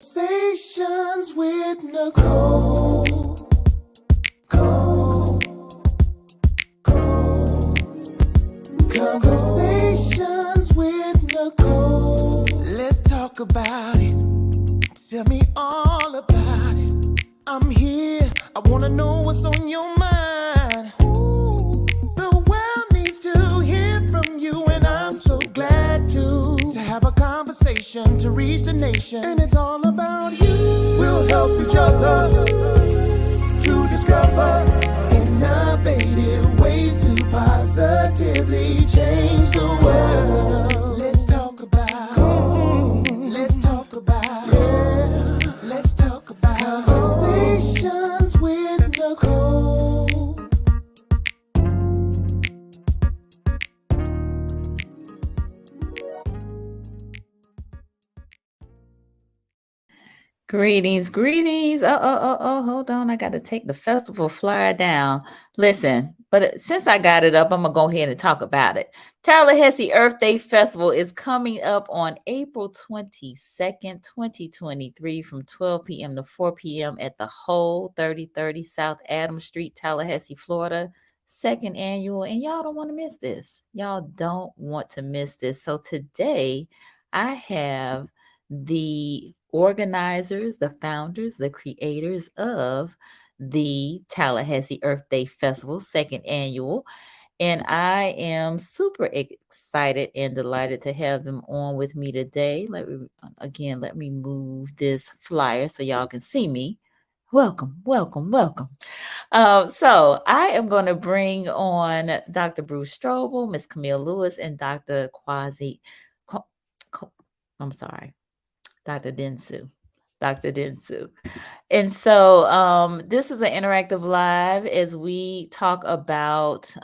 Conversations with Nicole. Conversations with Nicole. Let's talk about it. Tell me all about it. I'm here. I wanna know what's on your mind. Ooh, the world needs to hear from you, and I'm so glad to have a conversation to reach the nation. And it's all about you. We'll help each other to discover innovative ways to positively change the world. Let's talk about, let's talk about, yeah. Let's talk about conversations with Nicole. Greetings. Hold on. I got to take the festival flyer down. Listen, but since I got it up, I'm going to go ahead and talk about it. Tallahassee Earth Day Festival is coming up on April 22nd, 2023 from 12 p.m. to 4 p.m. at the Hole, 3030 South Adams Street, Tallahassee, Florida. Second annual, and y'all don't want to miss this. Y'all don't want to miss this. So today I have the organizers, the founders, the creators of the Tallahassee Earth Day Festival, second annual. And I am super excited and delighted to have them on with me today. Let me move this flyer so y'all can see me. Welcome. So I am going to bring on Dr. Bruce Strouble, Miss Camille Lewis, and Dr. Dr. Densu. And so this is an interactive live as we talk about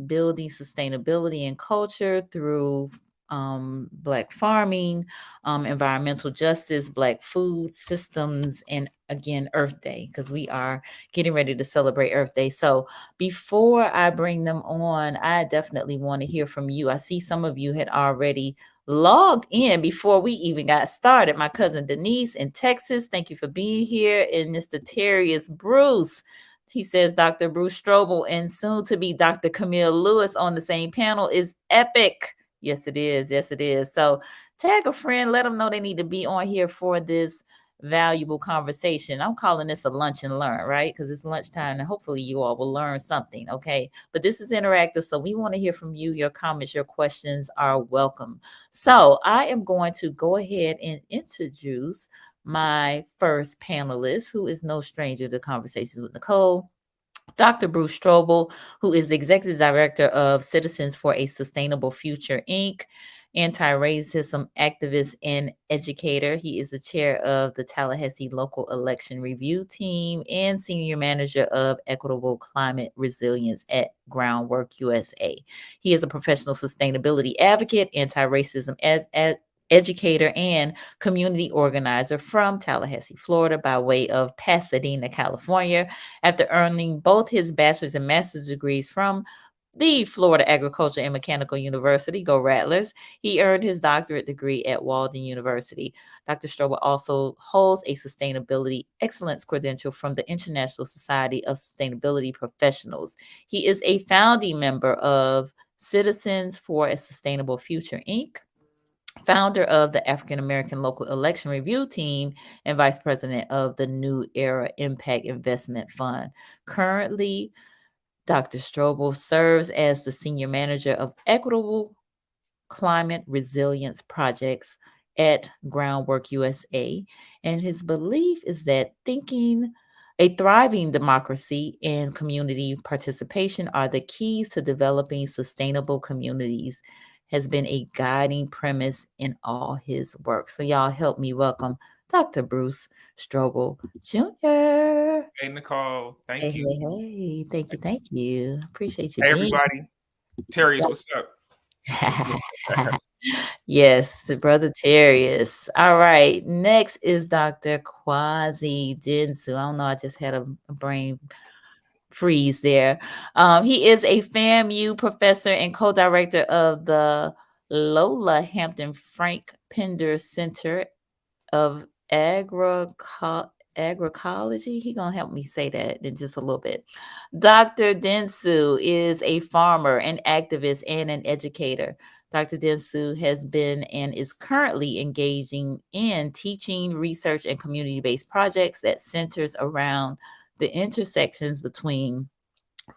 building sustainability and culture through Black farming, environmental justice, Black food systems, and again, Earth Day, because we are getting ready to celebrate Earth Day. So before I bring them on, I definitely want to hear from you. I see some of you had already logged in before we even got started. My cousin Denise in Texas, thank you for being here. And Mr. Terrius Bruce, he says Dr. Bruce Strouble and soon to be Dr. Camille Lewis on the same panel is epic. Yes, it is. So tag a friend, let them know they need to be on here for this valuable conversation. I'm calling this a lunch and learn, right? Because it's lunchtime and hopefully you all will learn something, okay? But this is interactive, so we want to hear from you. Your comments, your questions are welcome. So I am going to go ahead and introduce my first panelist, who is no stranger to Conversations with Nicole, Dr. Bruce Strouble, who is Executive Director of Citizens for a Sustainable Future, Inc., anti-racism activist and educator. He is the chair of the Tallahassee Local Election Review Team and senior manager of Equitable Climate Resilience at Groundwork USA. He is a professional sustainability advocate, anti-racism educator, and community organizer from Tallahassee, Florida, by way of Pasadena, California. After earning both his bachelor's and master's degrees from the Florida Agriculture and Mechanical University, go Rattlers, he earned his doctorate degree at Walden University. Dr. Strouble also holds a sustainability excellence credential from the International Society of Sustainability Professionals. He is a founding member of Citizens for a Sustainable Future, Inc., founder of the African American Local Election Review Team, and vice president of the New Era Impact Investment Fund. Currently, Dr. Strouble serves as the senior manager of Equitable Climate Resilience Projects at Groundwork USA, and his belief is that a thriving democracy and community participation are the keys to developing sustainable communities, has been a guiding premise in all his work. So y'all help me welcome Dr. Bruce Strouble Jr. Hey, Nicole. Thank you. Hey. Thank you. Appreciate you Hey, being everybody. Terrius, what's up? Yes, Brother Terrius. All right. Next is Dr. Kwasi Densu. I don't know. I just had a brain freeze there. He is a FAMU professor and co-director of the Lola Hampton Frank Pender Center of agroecology. He gonna help me say that in just a little bit. Dr. Densu is a farmer, an activist, and an educator. Dr. Densu has been and is currently engaging in teaching, research, and community-based projects that centers around the intersections between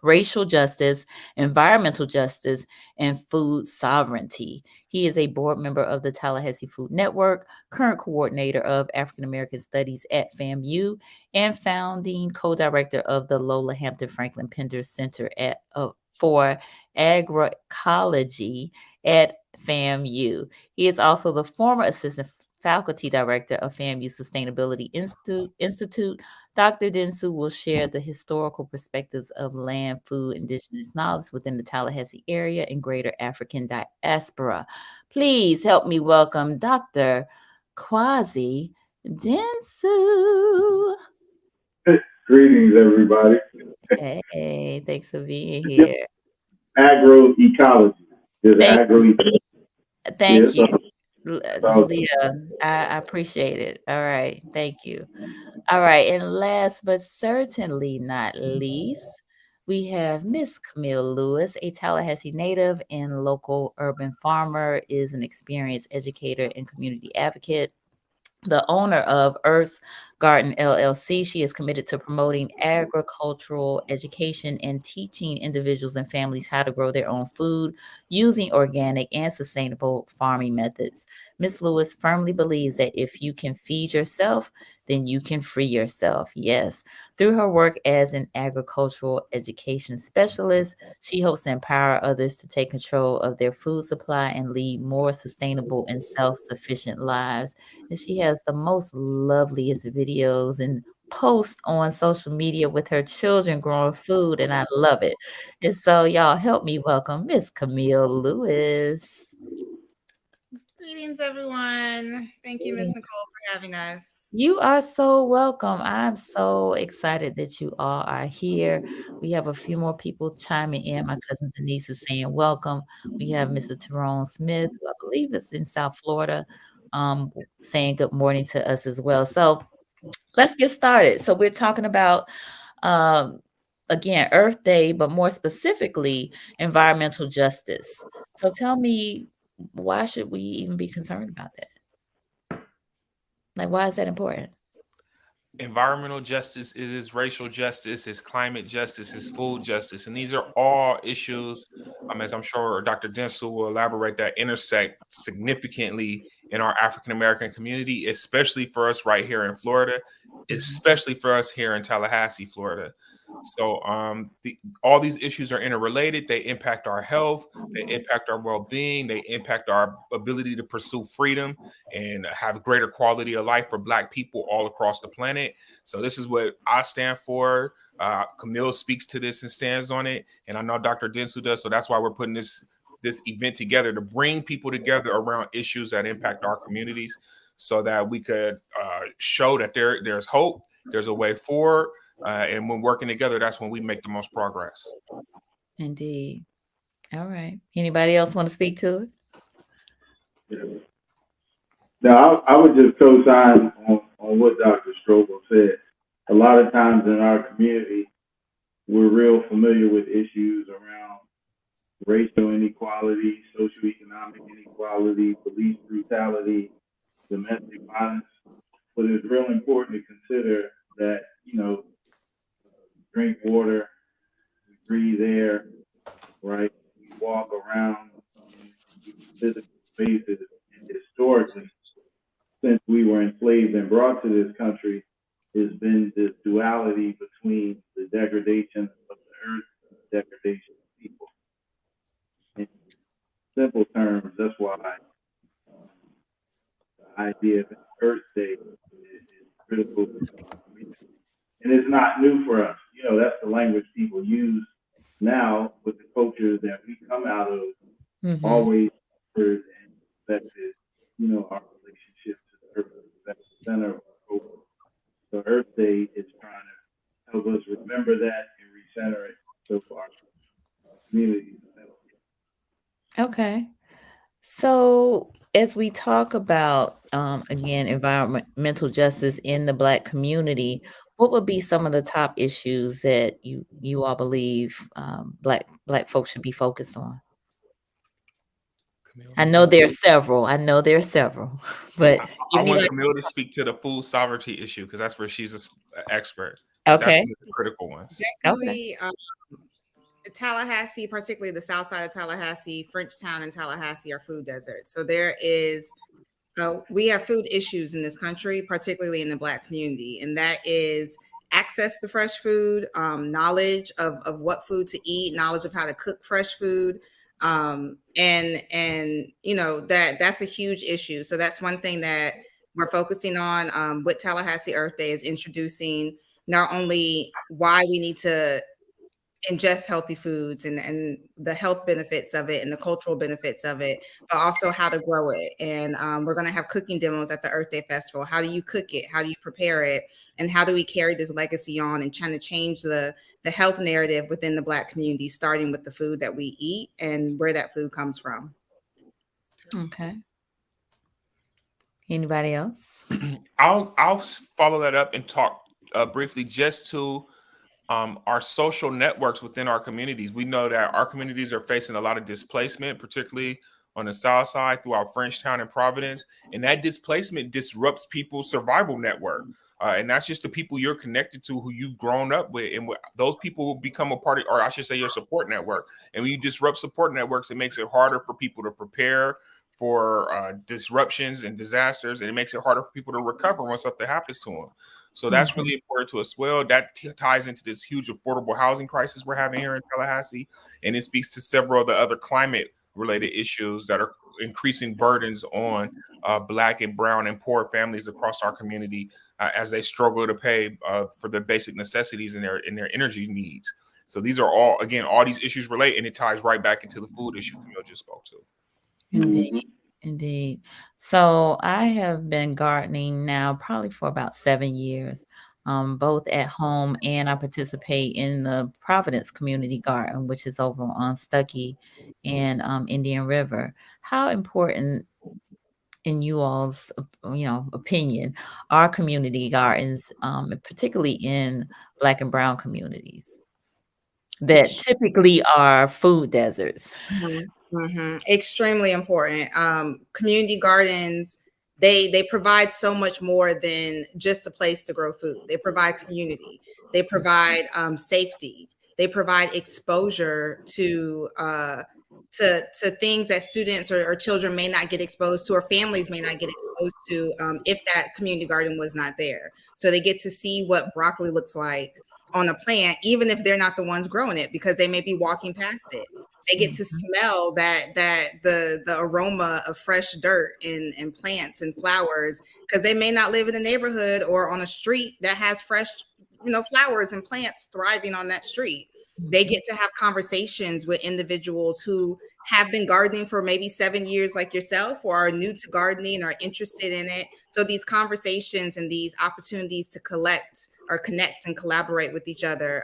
racial justice, environmental justice, and food sovereignty. He is a board member of the Tallahassee Food Network, current coordinator of African American Studies at FAMU, and founding co-director of the Lola Hampton Franklin Pender Center for Agroecology at FAMU. He is also the former assistant faculty director of FAMU Sustainability Institute. Dr. Densu will share the historical perspectives of land, food, indigenous knowledge within the Tallahassee area and greater African diaspora. Please help me welcome Dr. Kwasi Densu. Greetings, everybody. Hey, thanks for being here. Agroecology. Thank you. So, Leah, I appreciate it. All right. Thank you. All right. And last but certainly not least, we have Miss Camille Lewis, a Tallahassee native and local urban farmer, is an experienced educator and community advocate. The owner of Earth's Garden LLC, she is committed to promoting agricultural education and teaching individuals and families how to grow their own food using organic and sustainable farming methods. Ms. Lewis firmly believes that if you can feed yourself, then you can free yourself. Yes. Through her work as an agricultural education specialist, she hopes to empower others to take control of their food supply and lead more sustainable and self sufficient lives. And she has the most loveliest videos and posts on social media with her children growing food, and I love it. And so, y'all help me welcome Miss Camille Lewis. Greetings, everyone. Thank you, Miss Nicole, for having us. You are so welcome. I'm so excited that you all are here. We have a few more people chiming in. My cousin Denise is saying welcome. We have Mr. Tyrone Smith, who I believe is in South Florida, saying good morning to us as well. So let's get started. So we're talking about again Earth Day, but more specifically environmental justice. So tell me, why should we even be concerned about that? Like, why is that important? Environmental justice is racial justice, is climate justice, is food justice, and these are all issues, as I'm sure Dr. Densu will elaborate, that intersect significantly in our African American community, especially for us right here in Florida, especially for us here in Tallahassee, Florida. So all these issues are interrelated. They impact our health, they impact our well-being, they impact our ability to pursue freedom and have greater quality of life for Black people all across the planet. So this is what I stand for. Camille speaks to this and stands on it, and I know Dr. Densu does. So that's why we're putting this event together, to bring people together around issues that impact our communities, so that we could show that there's hope, there's a way forward. And when working together, that's when we make the most progress. Indeed. All right. Anybody else want to speak to it? yeah. Now, I would just co-sign on what Dr. Strouble said. A lot of times in our community, we're real familiar with issues around racial inequality, socioeconomic inequality, police brutality, domestic violence. But it's real important to consider that, drink water, we breathe air, right? We walk around in physical spaces, and historically, since we were enslaved and brought to this country, has been this duality between the degradation of the earth and the degradation of people. In simple terms, that's why the idea of Earth Day is critical. And it's not new for us. That's the language people use now with the cultures that we come out of, always heard and respected, our relationship to the earth at the center of our culture. So Earth Day is trying to help us remember that and recenter it so far community. Okay. So as we talk about again environmental justice in the Black community, what would be some of the top issues that you all believe Black folks should be focused on? Camille, I know there's several. But I give me want like Camille to speak to the food sovereignty issue because that's where she's an expert. But that's okay, one of the critical ones. okay, Definitely, Tallahassee, particularly the south side of Tallahassee, Frenchtown and Tallahassee are food deserts. So there is, we have food issues in this country, particularly in the Black community, and that is access to fresh food, knowledge of what food to eat, knowledge of how to cook fresh food, and you know that's a huge issue. So that's one thing that we're focusing on with Tallahassee Earth Day, is introducing not only why we need to ingest healthy foods and the health benefits of it and the cultural benefits of it, but also how to grow it. And we're going to have cooking demos at the Earth Day Festival. How do you cook it? How do you prepare it? And how do we carry this legacy on and trying to change the health narrative within the Black community, starting with the food that we eat and where that food comes from. okay. Anybody else? I'll follow that up and talk briefly just to our social networks within our communities. We know that our communities are facing a lot of displacement, particularly on the south side throughout Frenchtown and Providence, and that displacement disrupts people's survival network. And that's just the people you're connected to, who you've grown up with, and those people will become a part of, or I should say, your support network. And when you disrupt support networks, it makes it harder for people to prepare for disruptions and disasters, and it makes it harder for people to recover when something happens to them. So that's really important to us. Well, that ties into this huge affordable housing crisis we're having here in Tallahassee, and it speaks to several of the other climate-related issues that are increasing burdens on Black and brown and poor families across our community as they struggle to pay for the basic necessities in their energy needs. So these are all, again, all these issues relate, and it ties right back into the food issue Camille just spoke to. Indeed. Indeed. So I have been gardening now probably for about 7 years, both at home, and I participate in the Providence Community Garden, which is over on Stuckey and Indian River. How important, in you all's opinion, are community gardens, particularly in Black and brown communities that typically are food deserts? Extremely important. Community gardens, they provide so much more than just a place to grow food. They provide community. They provide safety. They provide exposure to things that students or children may not get exposed to, or families may not get exposed to if that community garden was not there. So they get to see what broccoli looks like on a plant, even if they're not the ones growing it, because they may be walking past it. They get to smell the aroma of fresh dirt and plants and flowers, because they may not live in a neighborhood or on a street that has fresh, flowers and plants thriving on that street. They get to have conversations with individuals who have been gardening for maybe 7 years, like yourself, or are new to gardening or interested in it. So these conversations and these opportunities to collect or connect and collaborate with each other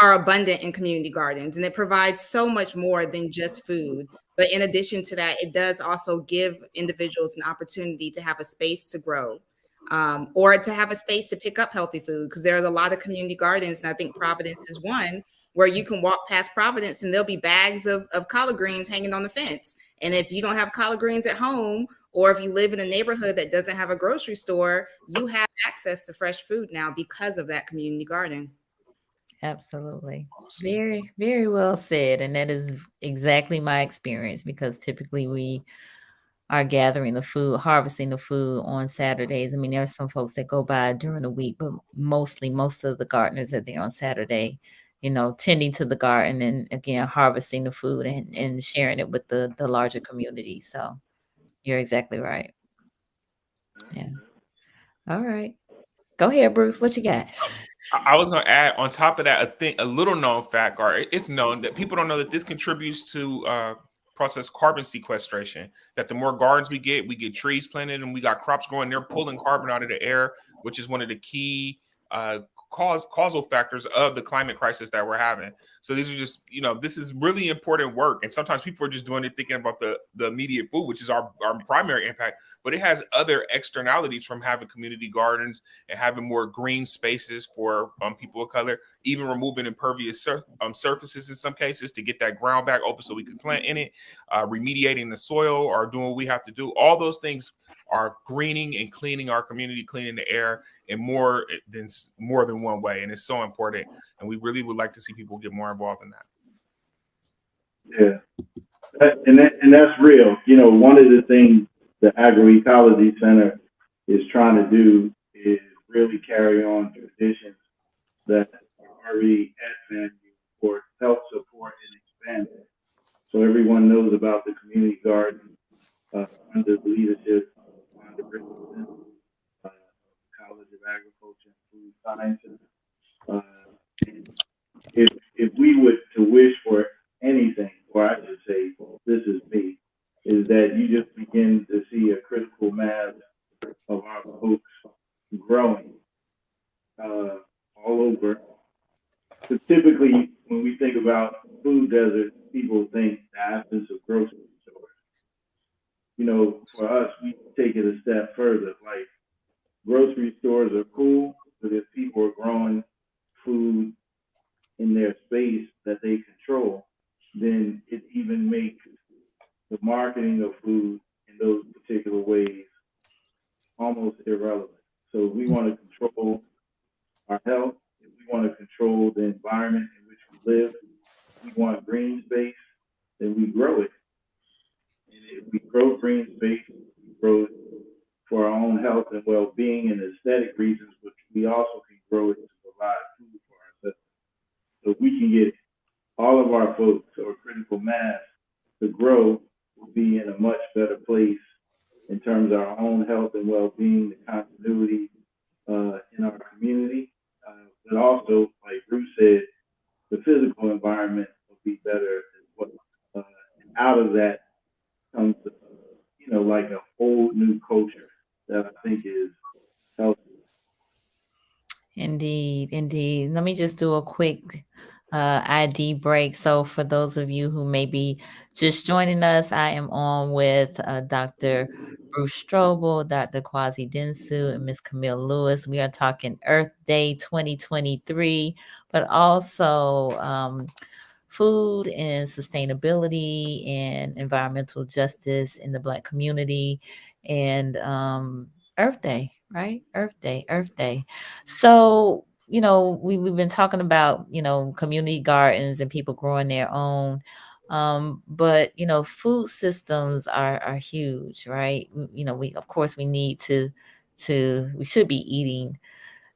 are abundant in community gardens, and it provides so much more than just food. But in addition to that, it does also give individuals an opportunity to have a space to grow, or to have a space to pick up healthy food, because there's a lot of community gardens, and I think Providence is one, where you can walk past Providence and there'll be bags of collard greens hanging on the fence. And if you don't have collard greens at home, or if you live in a neighborhood that doesn't have a grocery store, you have access to fresh food now because of that community garden. Absolutely. Very, very well said. And that is exactly my experience, because typically we are gathering the food, harvesting the food on Saturdays. I mean, there are some folks that go by during the week, but most of the gardeners are there on Saturday, tending to the garden and, again, harvesting the food and sharing it with the larger community. So you're exactly right. Yeah. All right. Go ahead, Bruce. What you got? I was going to add on top of that a little known fact, or it's known that people don't know that this contributes to process carbon sequestration. That the more gardens we get trees planted, and we got crops growing, they're pulling carbon out of the air, which is one of the key causal factors of the climate crisis that we're having. So these are just, this is really important work. And sometimes people are just doing it thinking about the immediate food, which is our primary impact, but it has other externalities from having community gardens and having more green spaces for people of color, even removing impervious surfaces in some cases to get that ground back open so we can plant in it, remediating the soil or doing what we have to do. All those things are greening and cleaning our community, cleaning the air in more than one way. And it's so important. And we really would like to see people get more involved in Yeah. that. And that's real. One of the things the Agroecology Center is trying to do is really carry on traditions that are already at FAMU for health support and expand it. So everyone knows about the community garden under the leadership of the College of Agriculture and Food Sciences. If we would to wish for anything, or I should say, this is me, is that you just begin to see a critical mass of our folks growing all over. So typically, when we think about food deserts, people think the absence of grocery stores. For us, we take it a step further. Like, grocery stores are cool, but if people are growing food in their space that they control, then it even makes the marketing of food in those particular ways almost irrelevant. So if we want to control our health, if we want to control the environment in which we live, if we want green space, then we grow it. And if we grow green space, we grow it for our own health and well-being and aesthetic reasons, but we also can grow it to provide food for ourselves. So if we can get all of our folks or critical mass to grow, we'll be in a much better place in terms of our own health and well-being, the continuity in our community, but also, like Bruce said, the physical environment will be better as well. And out of that comes, like a whole new culture that I think is healthy. Indeed, indeed. Let me just do a quick ID break. So for those of you who may be just joining us, I am on with Dr. Bruce Strouble, Dr. Kwasi Densu, and Miss Camille Lewis. We are talking Earth Day 2023, but also food and sustainability and environmental justice in the Black community, and Earth Day, right? Earth Day. So, we've been talking about, community gardens and people growing their own. But food systems are huge, right? Of course we need we should be eating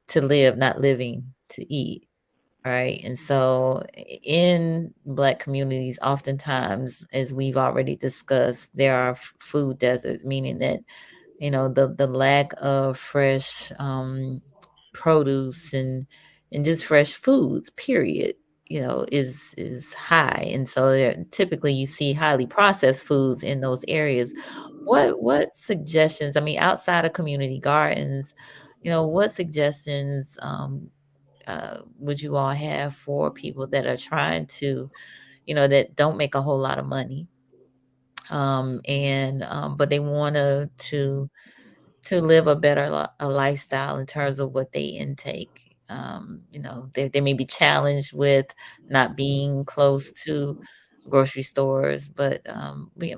to live, not living to eat. Right. And so in Black communities, oftentimes, as we've already discussed, there are food deserts, meaning that, the lack of fresh produce and just fresh foods, period, is high. And so typically you see highly processed foods in those areas. What suggestions, I mean, outside of community gardens, what suggestions would you all have for people that are trying to, that don't make a whole lot of money, but they want to live a better a lifestyle in terms of what they intake? They may be challenged with not being close to grocery stores, but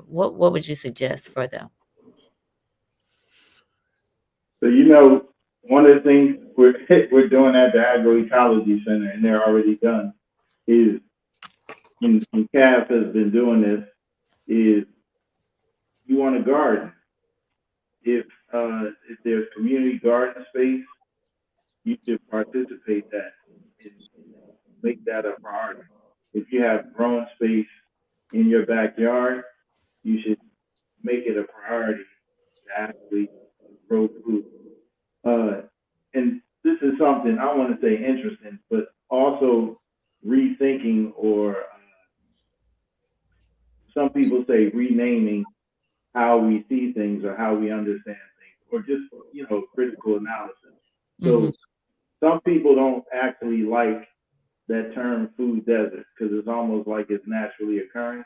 what would you suggest for them? So, one of the things we're doing at the Agroecology Center, and they're already done, is, and CAF has been doing this, is you want a garden. If there's community garden space, you should participate that and make that a priority. If you have growing space in your backyard, you should make it a priority to actually grow food. And this is something I want to say interesting, but also rethinking, or some people say renaming how we see things or how we understand things, or just, critical analysis. So some people don't actually like that term food desert because it's almost like it's naturally occurring.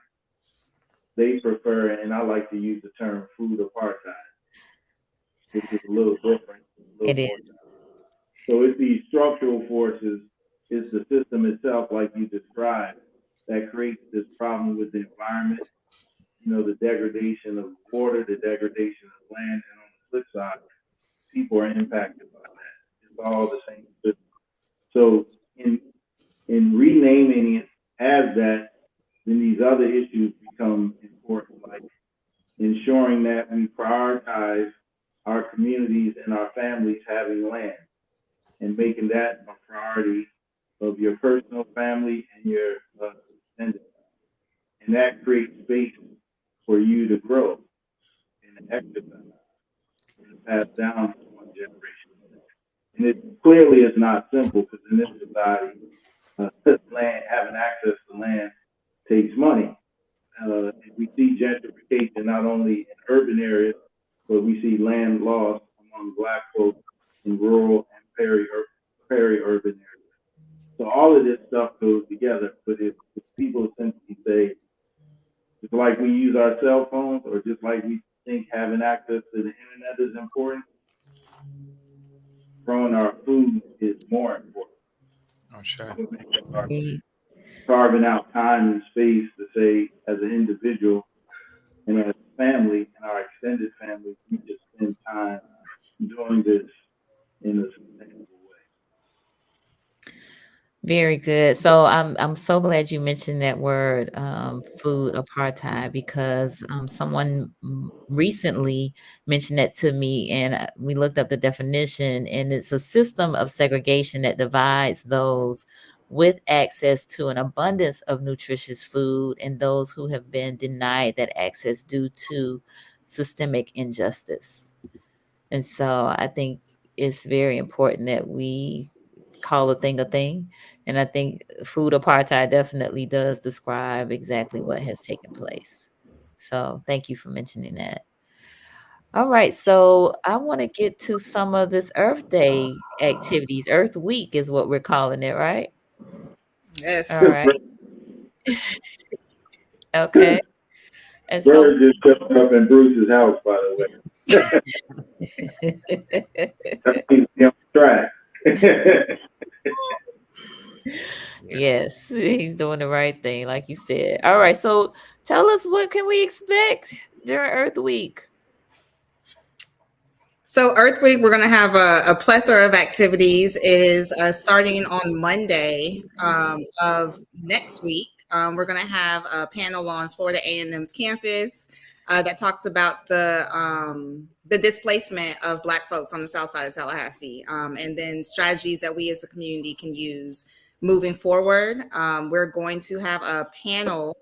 They prefer, and I like to use the term food apartheid, which is a little different, a little It more. is. So it's these structural forces, it's the system itself, like you described, that creates this problem with the environment, you know, the degradation of water, the degradation of land, and on the flip side, people are impacted by that. It's all the same system. So in renaming it as that, then these other issues become important, like ensuring that we prioritize our communities and our families having land and making that a priority of your personal family and your extended. And that creates space for you to grow and exercise and pass down from one generation. And it clearly is not simple because in this society, land, having access to land takes money. And we see gentrification not only in urban areas, but we see land loss among Black folks in rural and peri-urban areas. So all of this stuff goes together. But if people simply say, just like we use our cell phones, or just like we think having access to the internet is important, growing our food is more important. Oh, sure. Carving out time and space to say, as an individual and as a family and our extended family, we just spend time doing this in a sustainable way. Very good. So I'm so glad you mentioned that word, food apartheid, because someone recently mentioned that to me, and we looked up the definition, and it's a system of segregation that divides those with access to an abundance of nutritious food and those who have been denied that access due to systemic injustice. And so I think it's very important that we call a thing. And I think food apartheid definitely does describe exactly what has taken place. So thank you for mentioning that. All right. So I want to get to some of this Earth Day activities. Earth Week is what we're calling it, right? Yes. All right. Okay. And so Bird just showed up in Bruce's house, by the way. He's on track. yes, he's doing the right thing, like you said. All right. So tell us, what can we expect during Earth Week? So Earth Week, we're going to have a plethora of activities. It is starting on Monday of next week. We're going to have a panel on Florida A&M's campus that talks about the displacement of Black folks on the south side of Tallahassee, and then strategies that we as a community can use moving forward. We're going to have a panel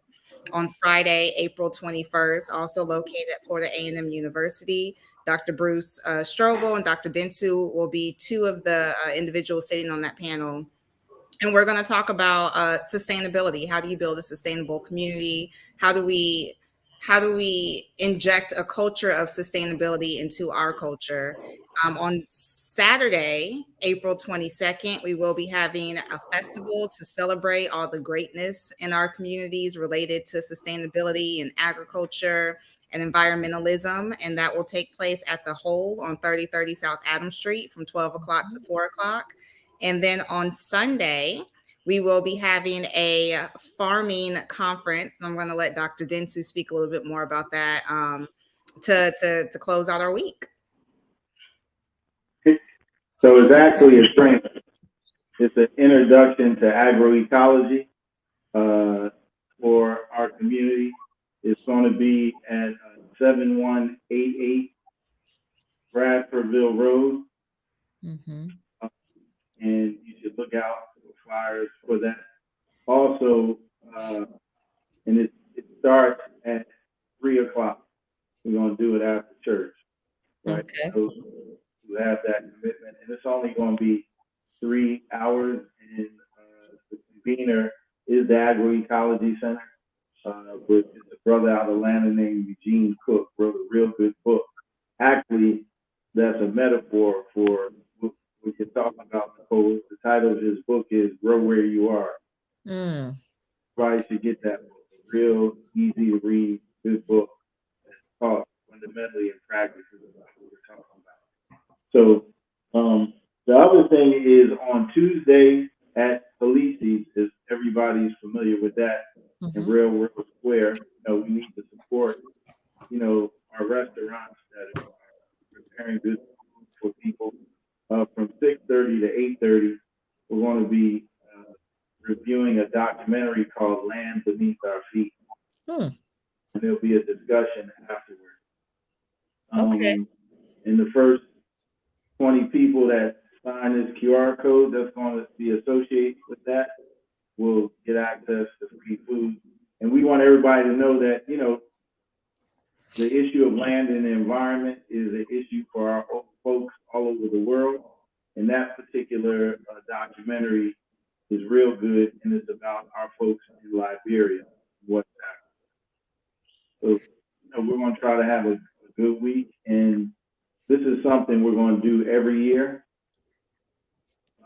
on Friday, April 21st, also located at Florida A&M University. Dr. Bruce Strouble and Dr. Densu will be two of the individuals sitting on that panel. And we're going to talk about sustainability. How do you build a sustainable community? How do we inject a culture of sustainability into our culture? On Saturday, April 22nd, we will be having a festival to celebrate all the greatness in our communities related to sustainability and agriculture and environmentalism. And that will take place at the Hole on 3030 South Adams Street from 12 o'clock to 4 o'clock. And then on Sunday, we will be having a farming conference. And I'm going to let Dr. Densu speak a little bit more about that to close out our week. So it's actually a training. It's an introduction to agroecology for our community. It's going to be at 7188 Bradfordville Road. Mm-hmm. And you should look out for flyers for that. Also, and it starts at 3 o'clock. We're going to do it after church, right? Okay. Those who have that commitment. And it's only going to be 3 hours. And the convener is the Agroecology Center, which is a brother out of Atlanta named Eugene Cook, wrote a real good book. Actually, that's a metaphor for what you're talking about, Cole. The title of his book is Grow Where You Are. Mm. Everybody should get that book. A real easy to read, good book that's taught fundamentally in practice is what we're talking about. So the other thing is on Tuesday at Tallahassee, as everybody's familiar with that, in Real World Square, we need to support, our restaurants that are preparing good food for people. From 6:30 to 8:30, we're going to be reviewing a documentary called Land Beneath Our Feet. And there'll be a discussion afterwards. Okay. And the first 20 people that sign this QR code that's going to be associated with that will get access to free food. And we want everybody to know that, the issue of land and the environment is an issue for our folks all over the world. And that particular documentary is real good, and it's about our folks in Liberia, West Africa. So, we're going to try to have a good week, and this is something we're going to do every year.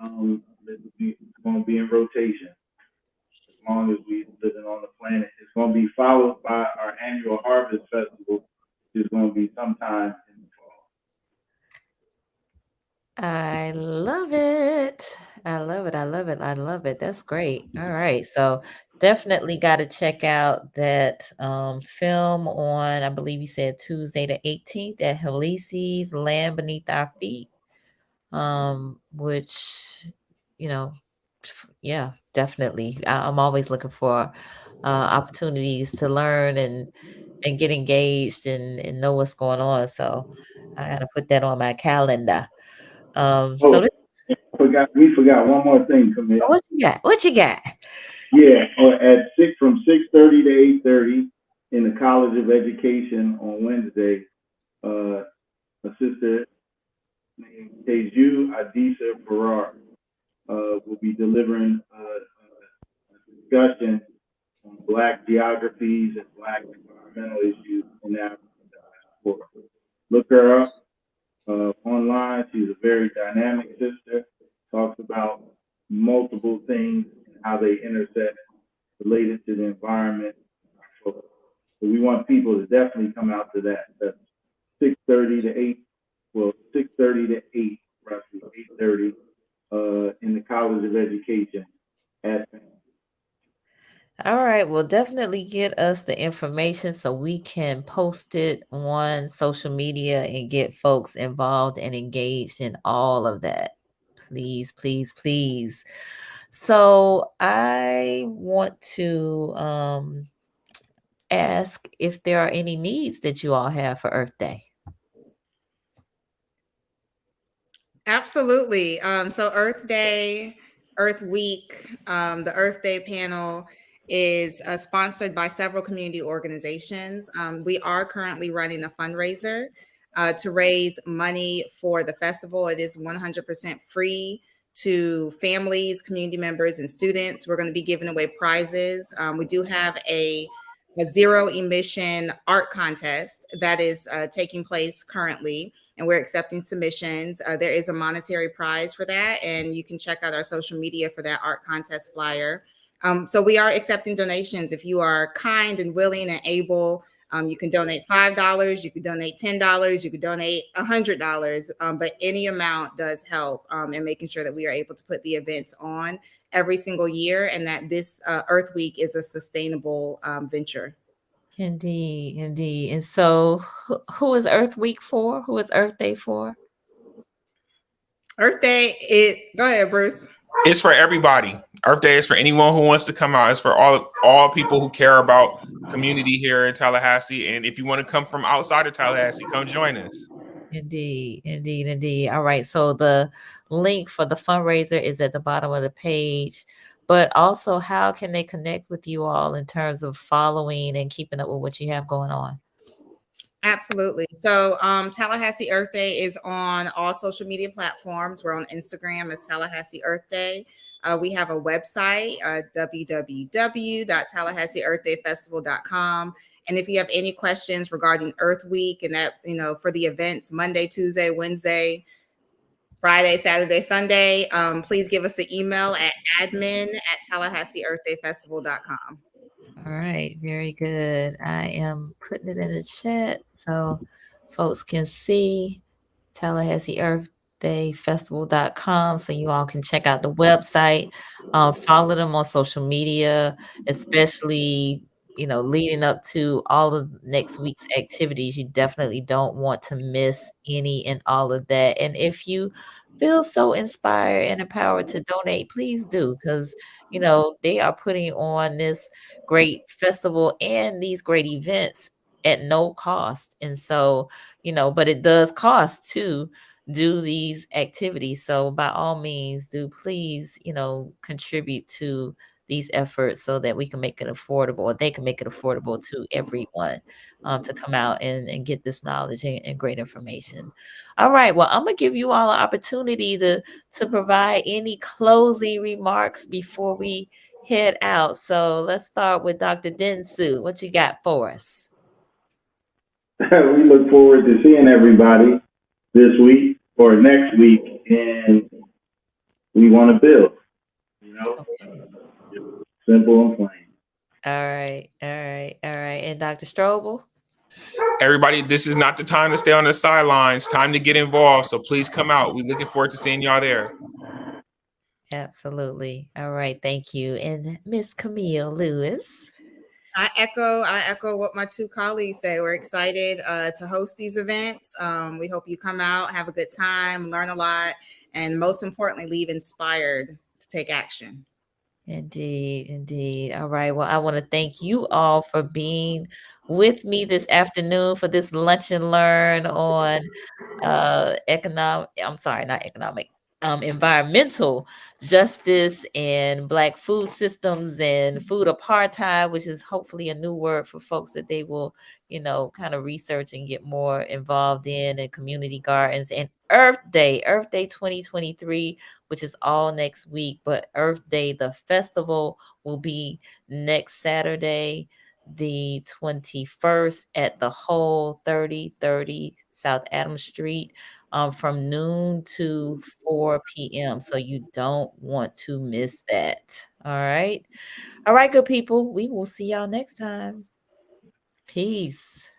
It's going to be in rotation as long as we're living on the planet. It's going to be followed by our annual Harvest Festival, which is going to be sometime in the fall. I love it. I love it. I love it. I love it. That's great. All right. So definitely got to check out that film on, I believe you said Tuesday the 18th at Tallahassee, Land Beneath Our Feet. Which, yeah, definitely. I'm always looking for opportunities to learn and get engaged and know what's going on. So I gotta put that on my calendar. So We forgot one more thing, Camille. what you got? What you got? Yeah, from 6:30 to 8:30 in the College of Education on Wednesday, a sister named Teju Adisa Farrar will be delivering a discussion on Black geographies and Black environmental issues in Africa. Look her up online. She's a very dynamic sister. Talks about multiple things and how they intersect related to the environment. So we want people to definitely come out to that. That's 6:30 to 8. Well, 6:30 to 8, roughly 8:30, in the College of Education at FAMU. All right. Well, definitely get us the information so we can post it on social media and get folks involved and engaged in all of that. Please, please, please. So I want to ask if there are any needs that you all have for Earth Day. Absolutely. So Earth Day, Earth Week, the Earth Day panel is sponsored by several community organizations. We are currently running a fundraiser to raise money for the festival. It is 100% free to families, community members, and students. We're going to be giving away prizes. We do have a zero emission art contest that is taking place currently, and we're accepting submissions. There is a monetary prize for that, and you can check out our social media for that art contest flyer. So we are accepting donations. If you are kind and willing and able, you can donate $5, you can donate $10, you can donate $100, but any amount does help in making sure that we are able to put the events on every single year, and that this Earth Week is a sustainable venture. Indeed, indeed. And so who is Earth Week for? Who is Earth Day for? Earth Day, go ahead, Bruce. It's for everybody. Earth Day is for anyone who wants to come out. It's for all people who care about community here in Tallahassee. And if you want to come from outside of Tallahassee, come join us. Indeed, indeed, indeed. All right. So the link for the fundraiser is at the bottom of the page. But also, how can they connect with you all in terms of following and keeping up with what you have going on? Absolutely. So Tallahassee Earth Day is on all social media platforms. We're on Instagram as Tallahassee Earth Day. We have a website, www.tallahasseeearthdayfestival.com. And if you have any questions regarding Earth Week and that, for the events Monday, Tuesday, Wednesday, Friday, Saturday, Sunday. Please give us an email at admin@TallahasseeEarthDayFestival.com. All right, very good. I am putting it in the chat so folks can see TallahasseeEarthDayFestival.com so you all can check out the website. Follow them on social media, especially leading up to all of next week's activities. You definitely don't want to miss any and all of that. And if you feel so inspired and empowered to donate, please do, because they are putting on this great festival and these great events at no cost. And so, but it does cost to do these activities. So by all means, do please, contribute to these efforts so that we can make it affordable, or they can make it affordable to everyone, to come out and get this knowledge and great information. All right. Well, I'm gonna give you all an opportunity to provide any closing remarks before we head out. So let's start with Dr. Densu. What you got for us? We look forward to seeing everybody this week or next week, and we want to build, Okay. simple and plain. All right. And Dr. Strouble? Everybody, this is not the time to stay on the sidelines. Time to get involved. So please come out. We're looking forward to seeing y'all there. Absolutely. All right. Thank you. And Miss Camille Lewis? I echo what my two colleagues say. We're excited to host these events. We hope you come out, have a good time, learn a lot, and most importantly, leave inspired to take action. Indeed. All right. Well, I want to thank you all for being with me this afternoon for this lunch and learn on environmental justice and Black food systems and food apartheid, which is hopefully a new word for folks that they will, kind of research and get more involved in, and community gardens, and Earth Day 2023, which is all next week. But Earth Day, the festival, will be next Saturday, the 21st, at the Whole 3030 South Adams Street, from noon to 4 p.m. So you don't want to miss that. All right, good people. We will see y'all next time. Peace.